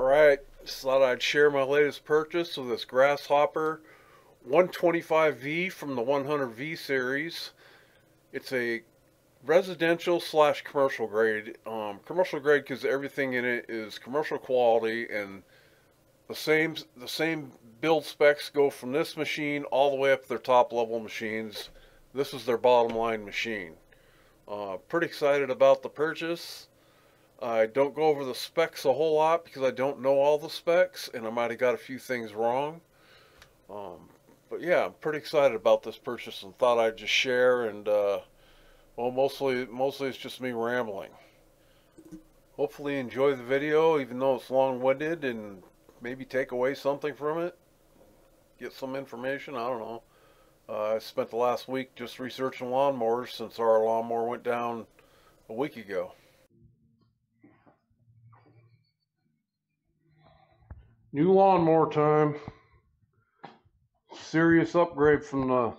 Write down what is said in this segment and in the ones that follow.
Alright, just thought I'd share my latest purchase of this Grasshopper 125V from the 100V series. It's a residential slash commercial grade. Commercial grade because everything in it is commercial quality, and the same build specs go from this machine all the way up to their top level machines. This is their bottom line machine. Pretty excited about the purchase. I don't go over the specs a whole lot because I don't know all the specs and I might have got a few things wrong. But yeah, I'm pretty excited about this purchase and thought I'd just share, and well, mostly it's just me rambling. Hopefully you enjoy the video, even though it's long-winded, and maybe take away something from it. Get some information, I don't know. I spent the last week just researching lawnmowers since our lawnmower went down a week ago. New lawnmower time. Serious upgrade from the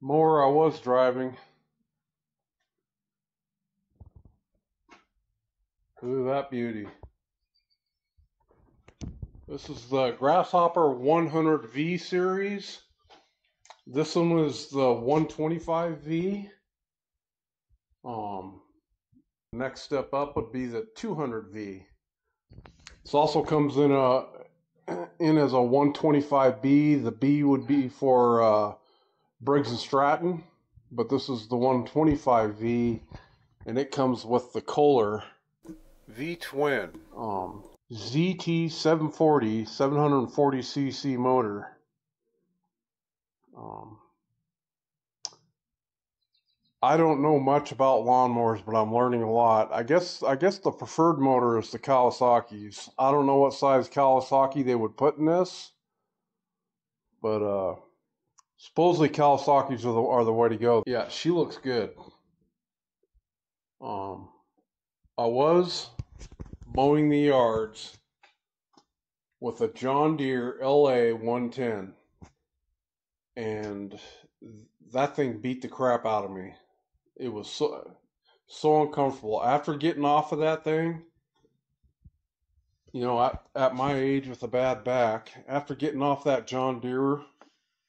mower I was driving. Look at that beauty. This is the Grasshopper 100V series. This one was the 125V. Next step up would be the 200V. This also comes in as a 125B. The B would be for Briggs & Stratton, but this is the 125V, and it comes with the Kohler V-twin ZT 740 740cc motor. I don't know much about lawnmowers, but I'm learning a lot. I guess the preferred motor is the Kawasaki's. I don't know what size Kawasaki they would put in this, but supposedly Kawasaki's are the way to go. Yeah, she looks good. I was mowing the yards with a John Deere LA 110, and that thing beat the crap out of me. It was so uncomfortable. After getting off of that thing, you know, at my age with a bad back, after getting off that John Deere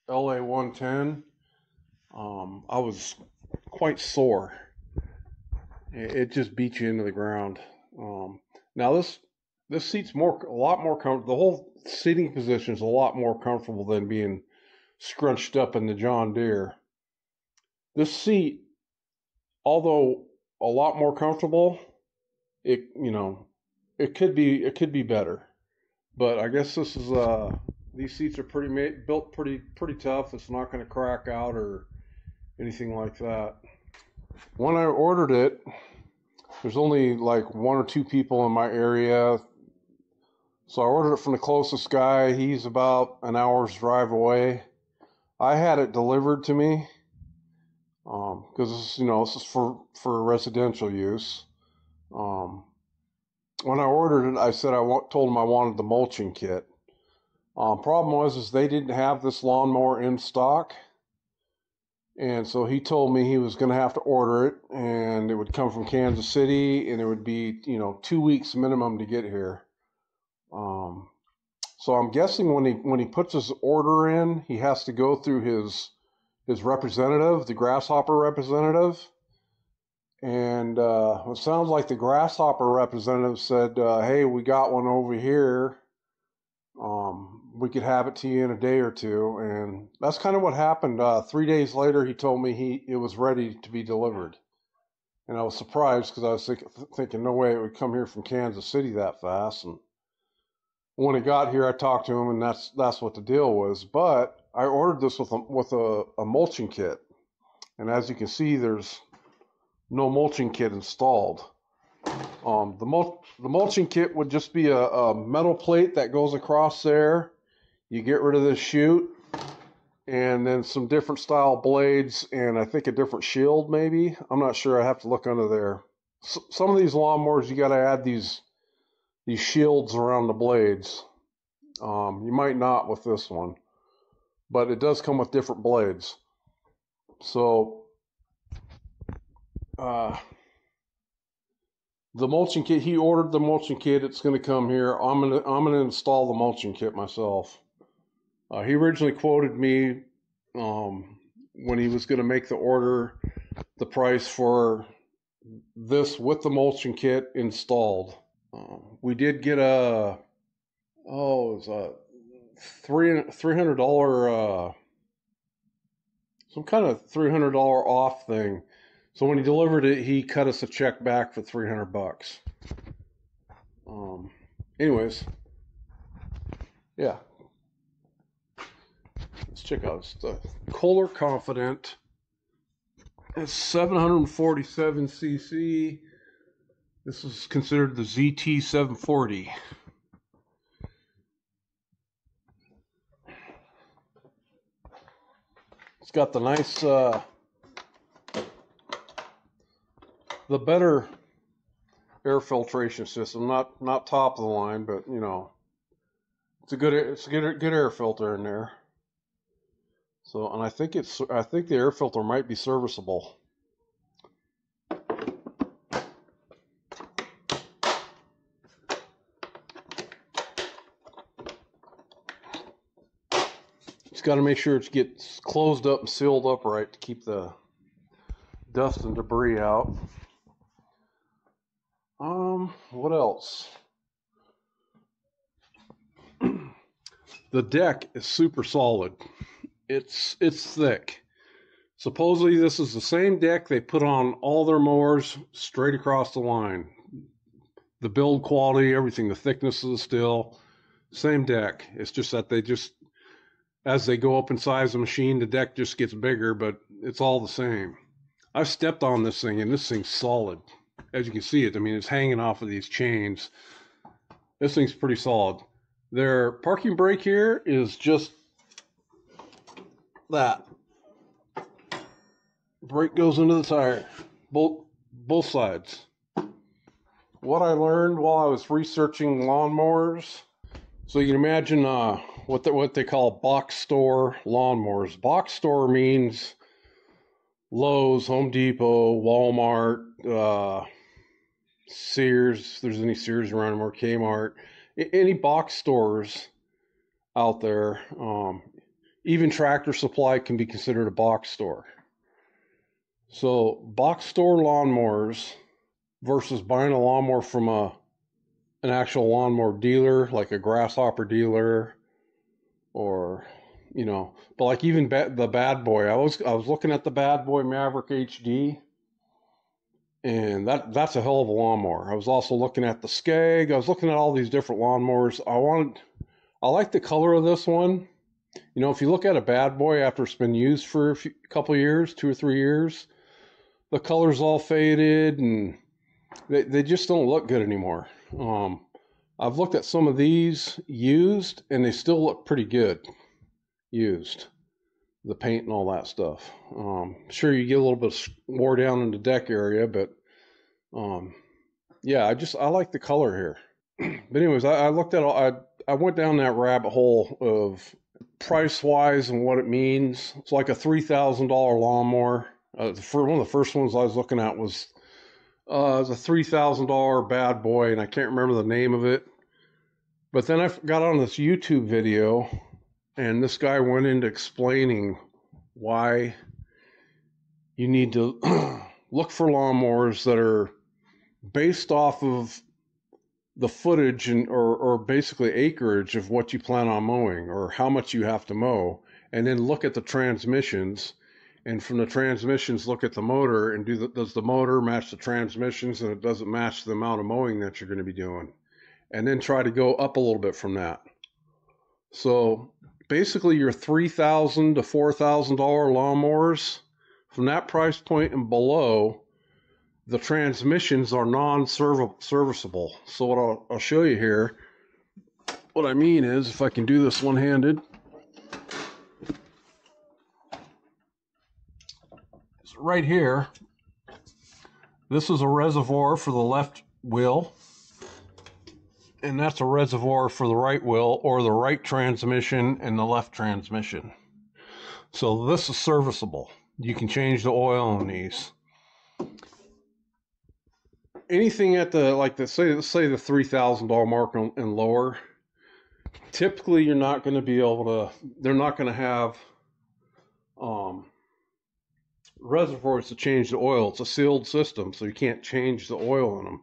LA 110, I was quite sore. It just beat you into the ground. Now this seat's a lot more comfortable. The whole seating position is a lot more comfortable than being scrunched up in the John Deere. This seat, although a lot more comfortable, it could be better. But I guess this is these seats are built pretty tough. It's not going to crack out or anything like that. When I ordered it, there's only like one or two people in my area, so I ordered it from the closest guy. He's about an hour's drive away. I had it delivered to me because this is for residential use. When I ordered it, I said told him I wanted the mulching kit. Problem was they didn't have this lawnmower in stock, and so he told me he was going to have to order it, and it would come from Kansas City, and it would be 2 weeks minimum to get here. So I'm guessing when he puts his order in, he has to go through his representative, the Grasshopper representative. And it sounds like the Grasshopper representative said, hey, we got one over here. We could have it to you in a day or two. And that's kind of what happened. 3 days later, he told me it was ready to be delivered. And I was surprised because I was thinking no way it would come here from Kansas City that fast. And when it got here, I talked to him, and that's what the deal was. But I ordered this with a mulching kit. And as you can see, there's no mulching kit installed. The mulching kit would just be a metal plate that goes across there. You get rid of this chute, and then some different style blades, and I think a different shield maybe. I'm not sure. I have to look under there. Some of these lawnmowers, you got to add these shields around the blades. You might not with this one, but it does come with different blades. So The mulching kit, he ordered the mulching kit. It's going to come here. I'm gonna install the mulching kit myself. He originally quoted me when he was going to make the order, the price for this with the mulching kit installed. We did get it was a $300 some kind of $300 off thing. So when he delivered it, he cut us a check back for $300. Anyways, yeah. Let's check out the Kohler Confidant. It's 747 cc. This is considered the ZT 740. It's got the nice, the better air filtration system. Not top of the line, but you know, it's a good air filter in there. So, and I think the air filter might be serviceable. Just got to make sure it gets closed up and sealed up right to keep the dust and debris out. What else? The deck is super solid. It's thick. Supposedly this is the same deck they put on all their mowers straight across the line. The build quality, everything, the thickness of the steel, same deck. It's just that as they go up in size of the machine, the deck just gets bigger, but it's all the same. I've stepped on this thing, and this thing's solid. As you can see it, I mean, it's hanging off of these chains. This thing's pretty solid. Their parking brake here is just that. Brake goes into the tire, both sides. What I learned while I was researching lawnmowers, so you can imagine what they call box store lawnmowers. Box store means Lowe's, Home Depot, Walmart, Sears, if there's any Sears around them, or Kmart, any box stores out there. Even Tractor Supply can be considered a box store. So box store lawnmowers versus buying a lawnmower from an actual lawnmower dealer, like a Grasshopper dealer, or you know, but like even the Bad Boy. I was looking at the Bad Boy Maverick HD, and that's a hell of a lawnmower. I was also looking at the Skag. I was looking at all these different lawnmowers. I like the color of this one. You know, if you look at a Bad Boy after it's been used for a couple years, 2 or 3 years, the color's all faded and they just don't look good anymore. I've looked at some of these used and they still look pretty good used. The paint and all that stuff. Sure, you get a little bit wore down in the deck area, but yeah, I like the color here. But anyways, I looked at I went down that rabbit hole of price wise and what it means. It's like a $3,000 lawnmower. One of the first ones I was looking at was a $3,000 Bad Boy, and I can't remember the name of it. But then I got on this YouTube video, and this guy went into explaining why you need to look for lawnmowers that are based off of the footage or basically acreage of what you plan on mowing or how much you have to mow, and then look at the transmissions, and from the transmissions look at the motor and does the motor match the transmissions, and it doesn't match the amount of mowing that you're going to be doing, and then try to go up a little bit from that. So basically your $3,000 to $4,000 lawnmowers, from that price point and below, the transmissions are non-serviceable. So what I'll show you here, what I mean is, if I can do this one-handed, right here, this is a reservoir for the left wheel, and that's a reservoir for the right wheel, or the right transmission and the left transmission. So this is serviceable. You can change the oil on these. anything at the say the $3,000 mark and lower, typically you're not going to be able to. They're not going to have reservoirs to change the oil. It's a sealed system, so you can't change the oil in them.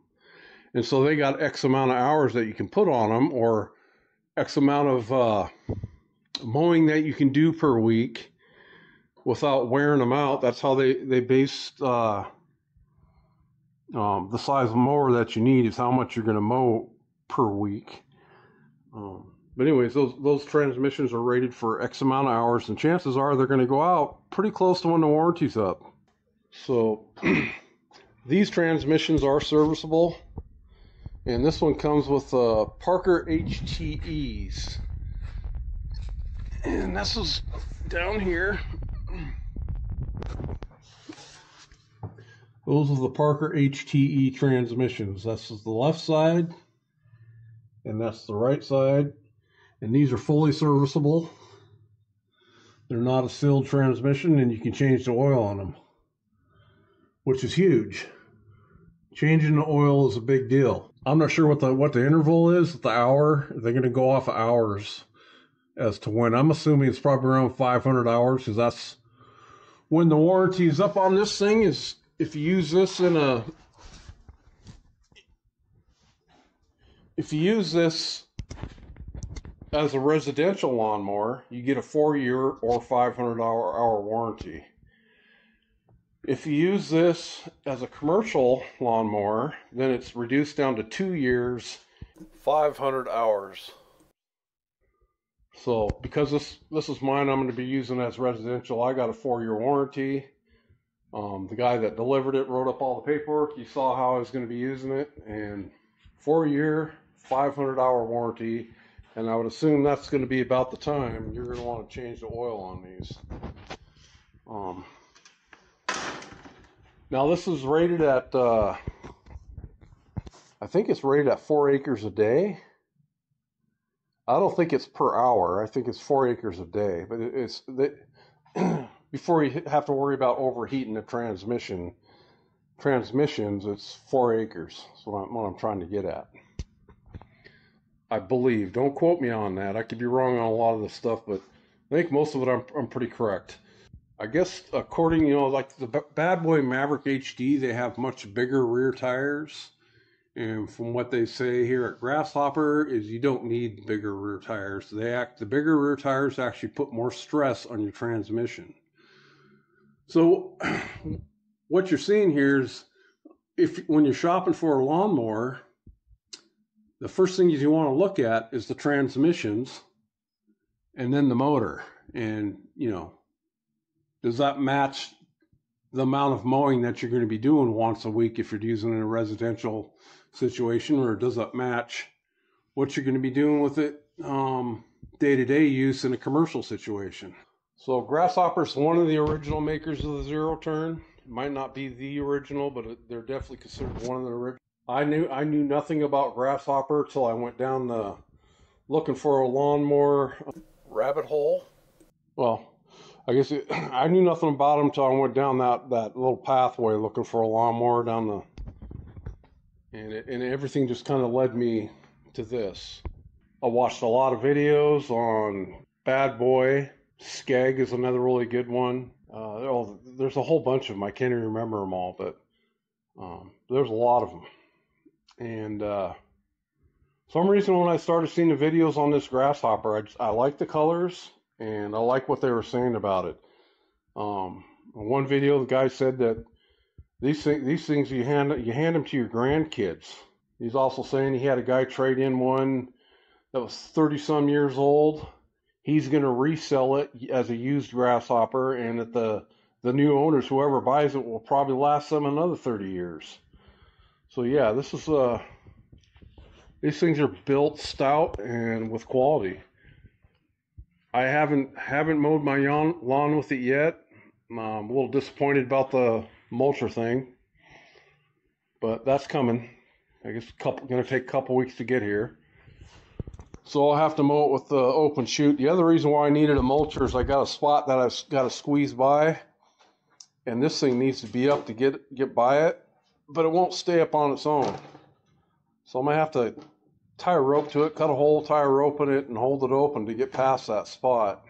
And so they got X amount of hours that you can put on them, or X amount of mowing that you can do per week without wearing them out. That's how they based the size of mower that you need is how much you're going to mow per week. But anyways, those transmissions are rated for X amount of hours, and chances are they're going to go out pretty close to when the warranty's up. So these transmissions are serviceable, and this one comes with Parker HTEs, and this is down here. Those are the Parker HTE transmissions. This is the left side, and that's the right side. And these are fully serviceable. They're not a sealed transmission, and you can change the oil on them, which is huge. Changing the oil is a big deal. I'm not sure what the interval is, the hour. They're going to go off of hours as to when. I'm assuming it's probably around 500 hours, because that's when the warranty is up on this thing. Is if you use this as a residential lawnmower, you get a 4-year or 500-hour warranty. If you use this as a commercial lawnmower, then it's reduced down to 2 years, 500 hours. So because this is mine, I'm going to be using as residential. I got a 4-year warranty. The guy that delivered it wrote up all the paperwork. You saw how I was going to be using it, and 4-year, 500-hour warranty. And I would assume that's going to be about the time you're going to want to change the oil on these. Now this is rated at, I think it's rated at 4 acres a day. I don't think it's per hour. I think it's 4 acres a day. But it's before you have to worry about overheating the transmissions, it's 4 acres. That's what I'm trying to get at. I believe. Don't quote me on that. I could be wrong on a lot of this stuff, but I think most of it I'm pretty correct. I guess according, like the Bad Boy Maverick HD, they have much bigger rear tires. And from what they say here at Grasshopper is you don't need bigger rear tires. The bigger rear tires actually put more stress on your transmission. So what you're seeing here is when you're shopping for a lawnmower, the first thing you want to look at is the transmissions and then the motor. And, does that match the amount of mowing that you're going to be doing once a week if you're using it in a residential situation, or does that match what you're going to be doing with it day-to-day use in a commercial situation? So Grasshopper's one of the original makers of the zero turn. It might not be the original, but they're definitely considered one of the original. I knew nothing about Grasshopper till I went down looking for a lawnmower rabbit hole. Well, I guess I knew nothing about them till I went down that little pathway looking for a lawnmower down and everything just kind of led me to this. I watched a lot of videos on Bad Boy. Skeg is another really good one. There's a whole bunch of them. I can't even remember them all, but there's a lot of them. And some reason when I started seeing the videos on this Grasshopper, I like the colors and I like what they were saying about it. One video, the guy said that these things you hand them to your grandkids. He's also saying he had a guy trade in one that was 30 some years old. He's going to resell it as a used Grasshopper, and that the new owners, whoever buys it, will probably last them another 30 years. So yeah, this is these things are built stout and with quality. I haven't mowed my lawn with it yet. I'm a little disappointed about the mulcher thing, but that's coming. I guess going to take a couple weeks to get here. So I'll have to mow it with the open chute. The other reason why I needed a mulcher is I got a spot that I've got to squeeze by, and this thing needs to be up to get by it. but it won't stay up on its own. So I'm gonna have to tie a rope to it, cut a hole, tie a rope in it, and hold it open to get past that spot.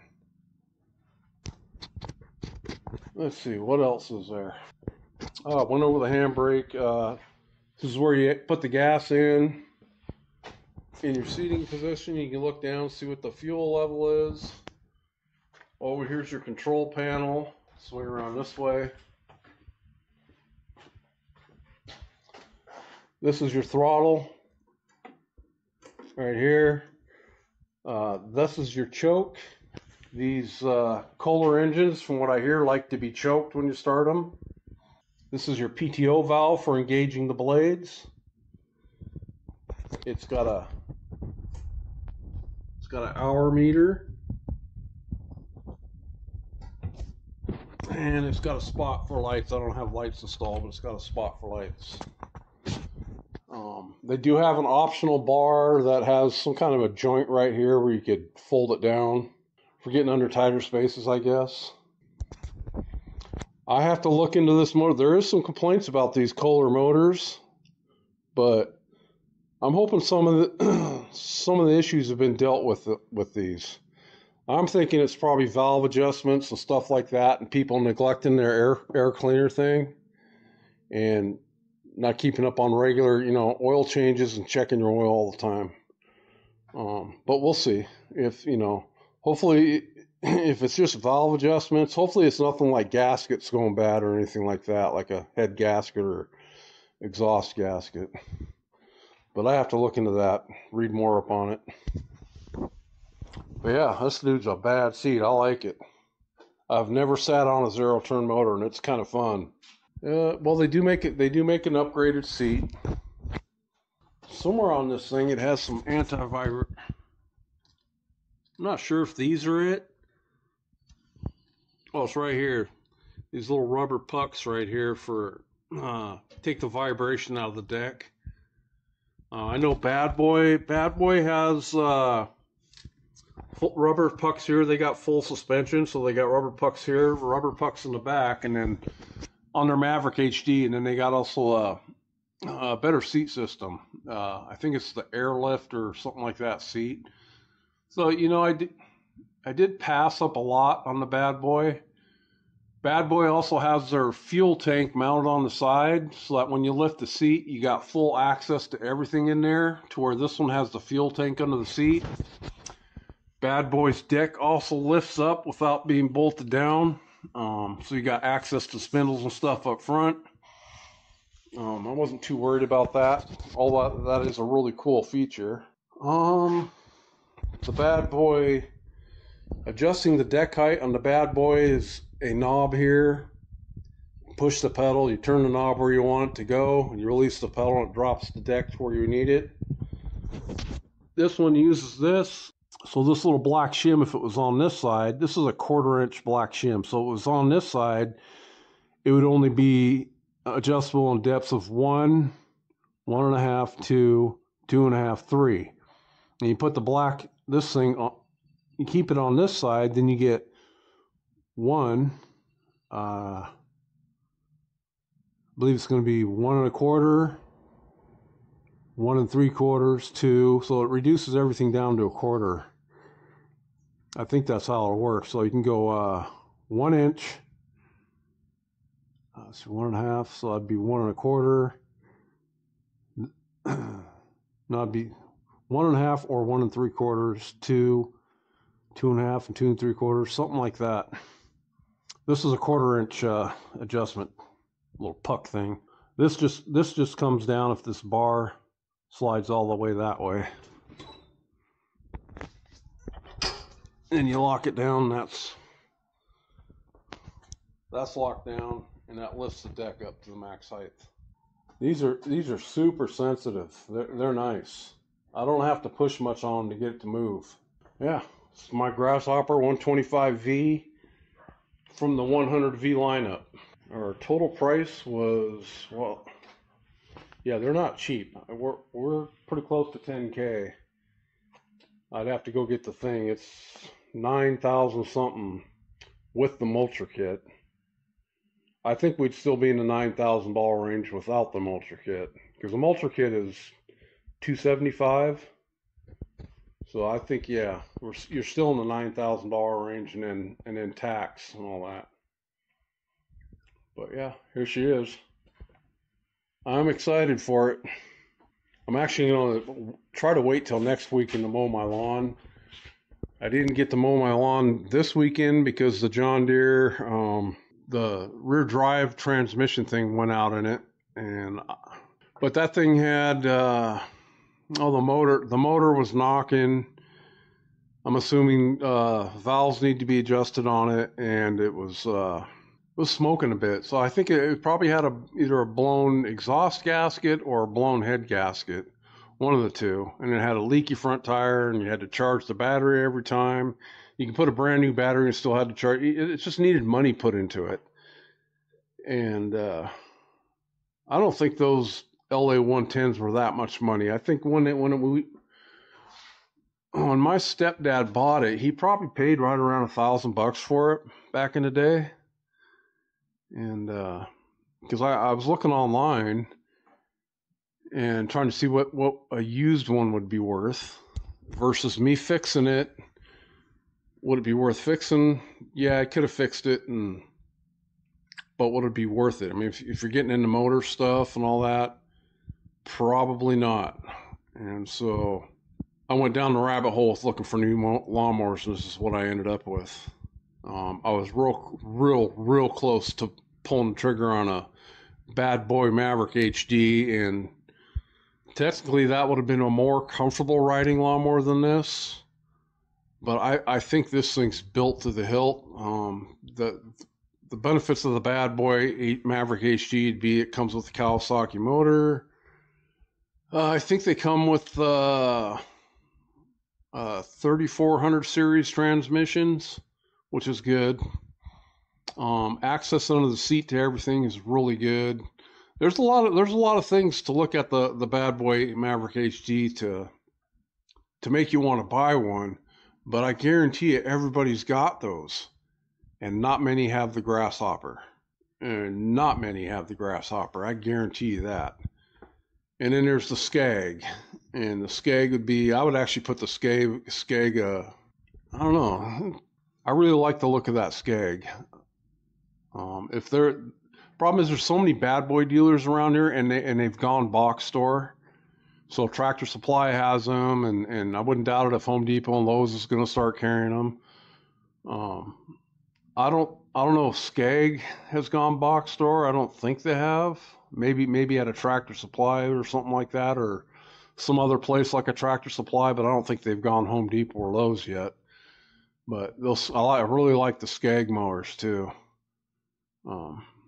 Let's see, what else is there? Oh, I went over the handbrake. This is where you put the gas in your seating position. You can look down, see what the fuel level is. Over here's your control panel. Swing around this way. This is your throttle right here. This is your choke. These Kohler engines, from what I hear, like to be choked when you start them. This is your PTO valve for engaging the blades. It's got an hour meter, and it's got a spot for lights. I don't have lights installed, but it's got a spot for lights. They do have an optional bar that has some kind of a joint right here where you could fold it down for getting under tighter spaces, I guess. I have to look into this motor. There is some complaints about these Kohler motors, but I'm hoping some of the issues have been dealt with these. I'm thinking it's probably valve adjustments and stuff like that, and people neglecting their air cleaner thing, and not keeping up on regular, oil changes and checking your oil all the time. But we'll see if, hopefully, if it's just valve adjustments, hopefully it's nothing like gaskets going bad or anything like that, like a head gasket or exhaust gasket. But I have to look into that, read more up on it. But yeah, this dude's a bad seat. I like it. I've never sat on a zero-turn motor, and it's kind of fun. Well, they do make an upgraded seat. Somewhere on this thing, it has some anti-vibration. I'm not sure if these are it. Oh, it's right here. These little rubber pucks right here for take the vibration out of the deck. I know Bad Boy has full rubber pucks here. They got full suspension, so they got rubber pucks here, rubber pucks in the back, and then on their Maverick HD, and then they got also a better seat system. I think it's the airlift or something like that seat. So I did pass up a lot on the Bad Boy. Bad Boy also has their fuel tank mounted on the side, so that when you lift the seat, you got full access to everything in there, to where this one has the fuel tank under the seat. Bad Boy's deck also lifts up without being bolted down, so you got access to spindles and stuff up front. I wasn't too worried about that. All that is a really cool feature. The Bad Boy, adjusting the deck height on the Bad Boy is a knob here. Push the pedal, you turn the knob where you want it to go, and you release the pedal and it drops the deck to where you need it. This one uses this. So this little black shim, if it was on this side, this is a 1/4 inch black shim. So if it was on this side, it would only be adjustable in depths of 1, 1.5, 2, 2.5, 3. And you put this thing on, you keep it on this side, then you get 1, I believe it's going to be 1.25, 1 3/4, 2. So it reduces everything down to 1/4. I think that's how it'll work. So you can go 1 inch, so 1.5, so that'd be 1.25. No, it'd be 1.5 or 1 3/4, 2, 2.5, and 2 3/4, something like that. This is a 1/4 inch adjustment, little puck thing. This just comes down if this bar slides all the way that way. And you lock it down, that's locked down, and that lifts the deck up to the max height. These are super sensitive. They're nice. I don't have to push much on them to get it to move. Yeah, it's my Grasshopper 125V from the 100V lineup. Our total price was, well, yeah, they're not cheap. We're pretty close to 10K. I'd have to go get the thing. It's 9,000 something with the mulcher kit. I think we'd still be in the $9,000 range without the mulcher kit, because the mulcher kit is $275. So I think, yeah, you're still in the $9,000 range, and then tax and all that. But yeah, here she is. I'm excited for it. I'm actually going to try to wait till next weekend to mow my lawn. I didn't get to mow my lawn this weekend because the John Deere, the rear drive transmission thing went out in it, but that thing had the motor was knocking. I'm assuming valves need to be adjusted on it, and it was smoking a bit. So I think it probably had either a blown exhaust gasket or a blown head gasket, one of the two. And it had a leaky front tire, and you had to charge the battery every time. You can put a brand new battery and still had to charge. It just needed money put into it. And I don't think those LA 110s were that much money. I think when my stepdad bought it, he probably paid right around $1,000 for it back in the day. And because I was looking online and trying to see what a used one would be worth versus me fixing it. Would it be worth fixing? Yeah, I could have fixed it, but would it be worth it? I mean, if you're getting into motor stuff and all that, probably not. And so I went down the rabbit hole looking for new lawnmowers, and this is what I ended up with. I was real close to pulling the trigger on a bad boy Maverick HD, and technically that would have been a more comfortable riding lawnmower than this. But I think this thing's built to the hilt. The benefits of the bad boy Maverick HD would be it comes with the Kawasaki motor. I think they come with 3400 series transmissions, which is good. Access under the seat to everything is really good. There's a lot of things to look at the bad boy Maverick HD to make you want to buy one, but I guarantee you everybody's got those, and not many have the Grasshopper. I guarantee you that. And then there's the Skag, and the Skag would be, I would actually put the Skag I don't know. I really like the look of that Skag. Problem is there's so many bad boy dealers around here, and they've gone box store. So Tractor Supply has them, and I wouldn't doubt it if Home Depot and Lowe's is going to start carrying them. I don't know if Skag has gone box store. I don't think they have. Maybe at a Tractor Supply or something like that, or some other place like a Tractor Supply, but I don't think they've gone Home Depot or Lowe's yet. But I really like the Skag mowers too.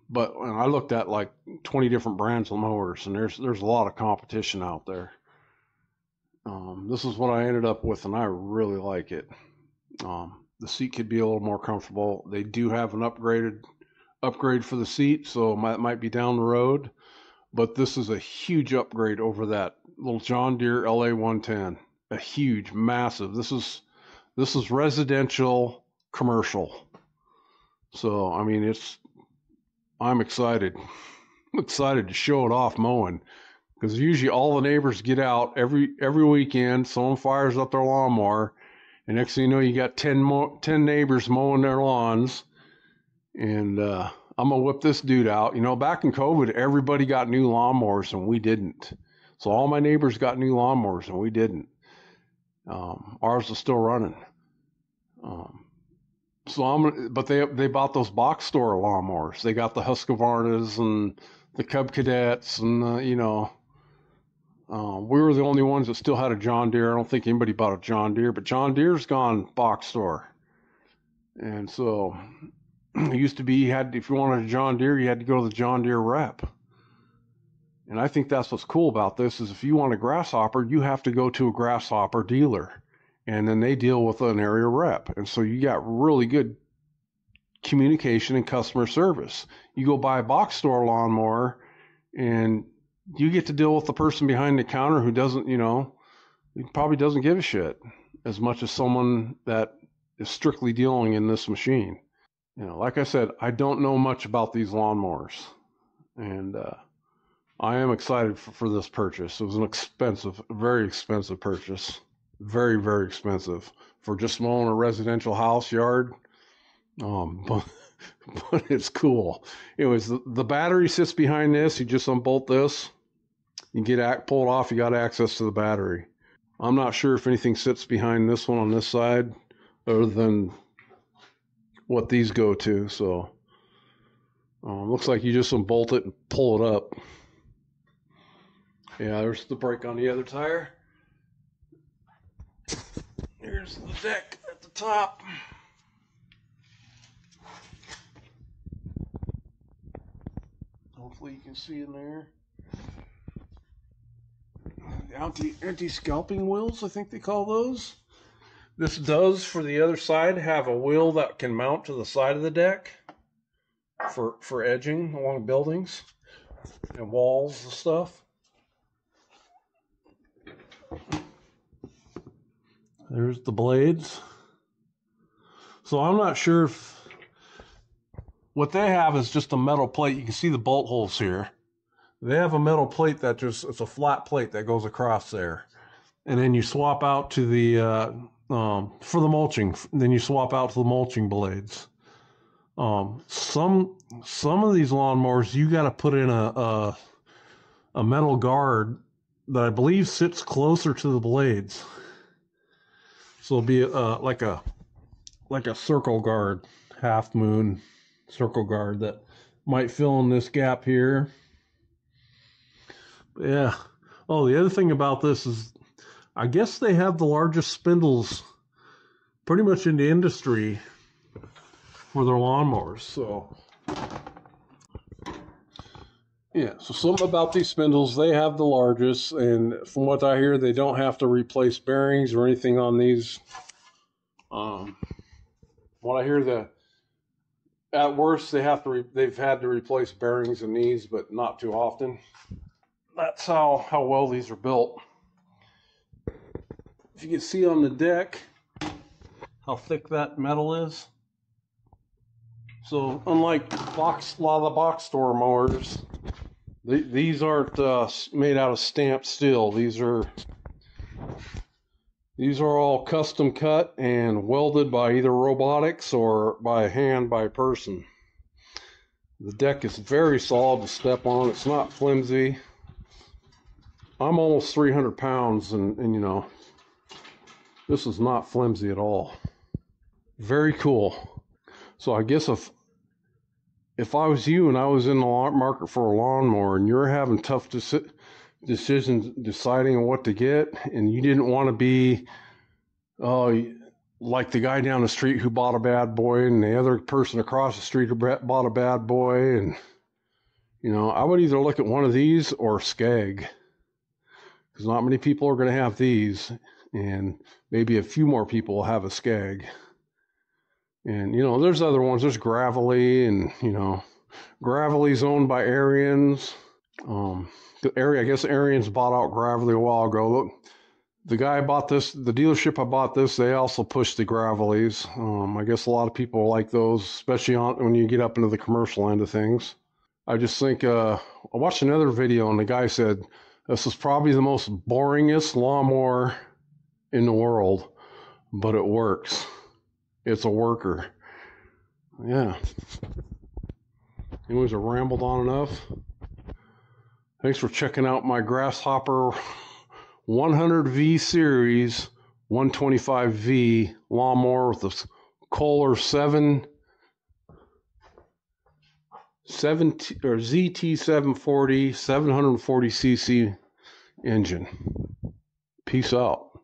But when I looked at like 20 different brands of mowers, and there's a lot of competition out there. This is what I ended up with, and I really like it. The seat could be a little more comfortable. They do have an upgrade for the seat, so it might be down the road. But this is a huge upgrade over that little John Deere LA 110. A huge, massive. This is residential, commercial. So I mean, I'm excited. I'm excited to show it off mowing, because usually all the neighbors get out every weekend. Someone fires up their lawnmower, and next thing you know, you got 10 neighbors mowing their lawns. And I'm gonna whip this dude out. You know, back in COVID, everybody got new lawnmowers and we didn't. So all my neighbors got new lawnmowers and we didn't. Ours is still running. But they bought those box store lawnmowers. They got the Husqvarnas and the Cub Cadets, and we were the only ones that still had a John Deere. I don't think anybody bought a John Deere, but John Deere's gone box store. And so it used to be if you wanted a John Deere, you had to go to the John Deere rep. And I think that's what's cool about this is if you want a Grasshopper, you have to go to a Grasshopper dealer. And then they deal with an area rep. And so you got really good communication and customer service. You go buy a box store lawnmower and you get to deal with the person behind the counter who doesn't, he probably doesn't give a shit as much as someone that is strictly dealing in this machine. You know, like I said, I don't know much about these lawnmowers, and I am excited for this purchase. It was an expensive, very expensive purchase. Very, very expensive for just mowing a residential house yard. But, but it's cool. Anyways, the battery sits behind this. You just unbolt this. You pull it off. You got access to the battery. I'm not sure if anything sits behind this one on this side other than what these go to. So looks like you just unbolt it and pull it up. Yeah, there's the brake on the other tire. Here's the deck at the top. Hopefully you can see in there. Anti-scalping wheels, I think they call those. This does, for the other side, have a wheel that can mount to the side of the deck for edging along buildings and walls and stuff. There's the blades. So I'm not sure if what they have is just a metal plate. You can see the bolt holes here. They have a metal plate that it's a flat plate that goes across there. And then you swap out to the, for the mulching, then you swap out to the mulching blades. Some of these lawnmowers, you got to put in a metal guard that I believe sits closer to the blades. So it'll be like a circle guard, half moon circle guard that might fill in this gap here. Yeah. Oh, the other thing about this is, I guess they have the largest spindles pretty much in the industry for their lawnmowers. So, yeah. So something about these spindles, they have the largest, and from what I hear, they don't have to replace bearings or anything on these. What I hear, at worst they've had to replace bearings in these, but not too often. That's how well these are built. If you can see on the deck how thick that metal is. So unlike a lot of the box store mowers, these aren't made out of stamped steel. These are all custom cut and welded by either robotics or by hand by a person. The deck is very solid to step on. It's not flimsy. I'm almost 300 pounds, and you know, this is not flimsy at all. Very cool. So I guess if I was you and I was in the market for a lawnmower and you're having tough decisions deciding on what to get, and you didn't want to be like the guy down the street who bought a bad boy and the other person across the street who bought a bad boy, and you know, I would either look at one of these or Skag. Because not many people are going to have these, and maybe a few more people will have a Skag. And, you know, there's other ones. There's Gravelly, and, you know, Gravelly's owned by Ariens. I guess Ariens bought out Gravelly a while ago. Look, the guy bought this, the dealership I bought this, they also push the Gravellys. I guess a lot of people like those, especially when you get up into the commercial end of things. I just think, I watched another video, and the guy said, this is probably the most boringest lawnmower in the world, but it works. It's a worker. Yeah. Anyways, I rambled on enough. Thanks for checking out my Grasshopper 100V Series 125V lawnmower with the Kohler ZT740 740cc engine. Peace out.